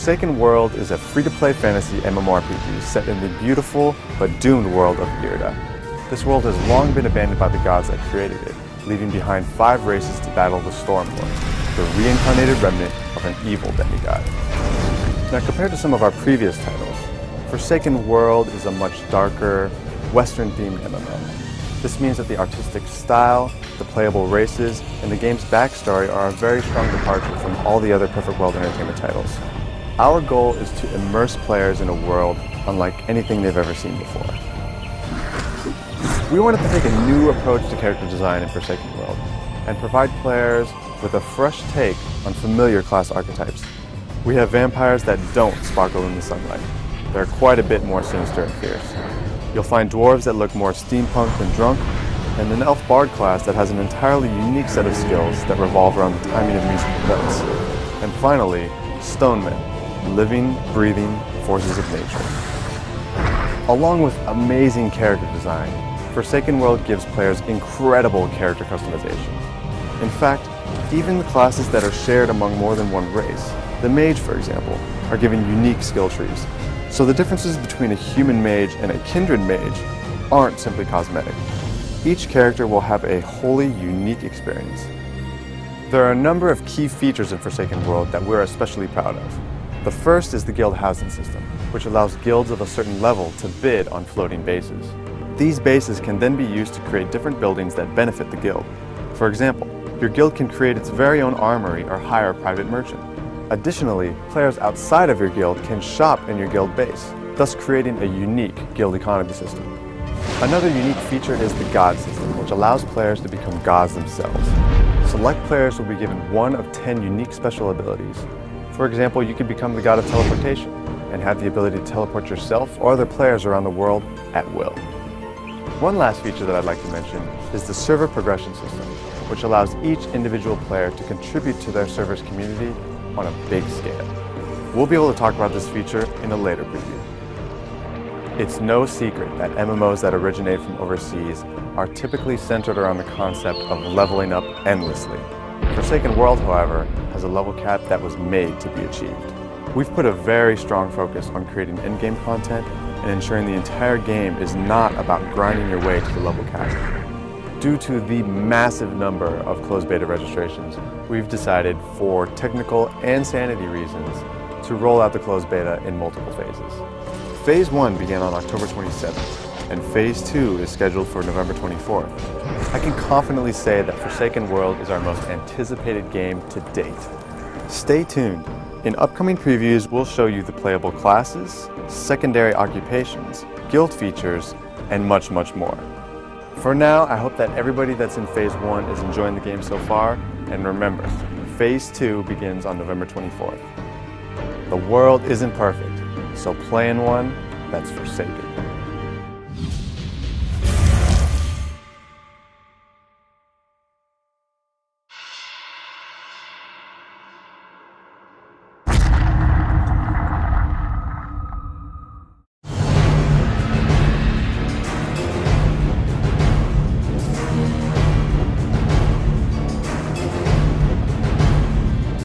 Forsaken World is a free-to-play fantasy MMORPG set in the beautiful but doomed world of Irda. This world has long been abandoned by the gods that created it, leaving behind 5 races to battle the Storm Lord, the reincarnated remnant of an evil demigod. Now, compared to some of our previous titles, Forsaken World is a much darker, Western-themed MMO. This means that the artistic style, the playable races, and the game's backstory are a very strong departure from all the other Perfect World Entertainment titles. Our goal is to immerse players in a world unlike anything they've ever seen before. We wanted to take a new approach to character design in Forsaken World and provide players with a fresh take on familiar class archetypes. We have vampires that don't sparkle in the sunlight. They're quite a bit more sinister and fierce. You'll find dwarves that look more steampunk than drunk, and an elf bard class that has an entirely unique set of skills that revolve around the timing of musical notes. And finally, stone men, living, breathing forces of nature. Along with amazing character design, Forsaken World gives players incredible character customization. In fact, even the classes that are shared among more than one race, the mage for example, are given unique skill trees. So the differences between a human mage and a kindred mage aren't simply cosmetic. Each character will have a wholly unique experience. There are a number of key features in Forsaken World that we're especially proud of. The first is the guild housing system, which allows guilds of a certain level to bid on floating bases. These bases can then be used to create different buildings that benefit the guild. For example, your guild can create its very own armory or hire a private merchant. Additionally, players outside of your guild can shop in your guild base, thus creating a unique guild economy system. Another unique feature is the god system, which allows players to become gods themselves. Select players will be given 1 of 10 unique special abilities. For example, you could become the god of teleportation and have the ability to teleport yourself or other players around the world at will. One last feature that I'd like to mention is the server progression system, which allows each individual player to contribute to their server's community on a big scale. We'll be able to talk about this feature in a later preview. It's no secret that MMOs that originate from overseas are typically centered around the concept of leveling up endlessly. Forsaken World, however, has a level cap that was made to be achieved. We've put a very strong focus on creating endgame content and ensuring the entire game is not about grinding your way to the level cap. Due to the massive number of closed beta registrations, we've decided, for technical and sanity reasons, to roll out the closed beta in multiple phases. Phase 1 began on October 27th, and Phase 2 is scheduled for November 24th. I can confidently say that Forsaken World is our most anticipated game to date. Stay tuned. In upcoming previews, we'll show you the playable classes, secondary occupations, guild features, and much, much more. For now, I hope that everybody that's in Phase 1 is enjoying the game so far, and remember, Phase 2 begins on November 24th. The world isn't perfect, so play in one that's forsaken.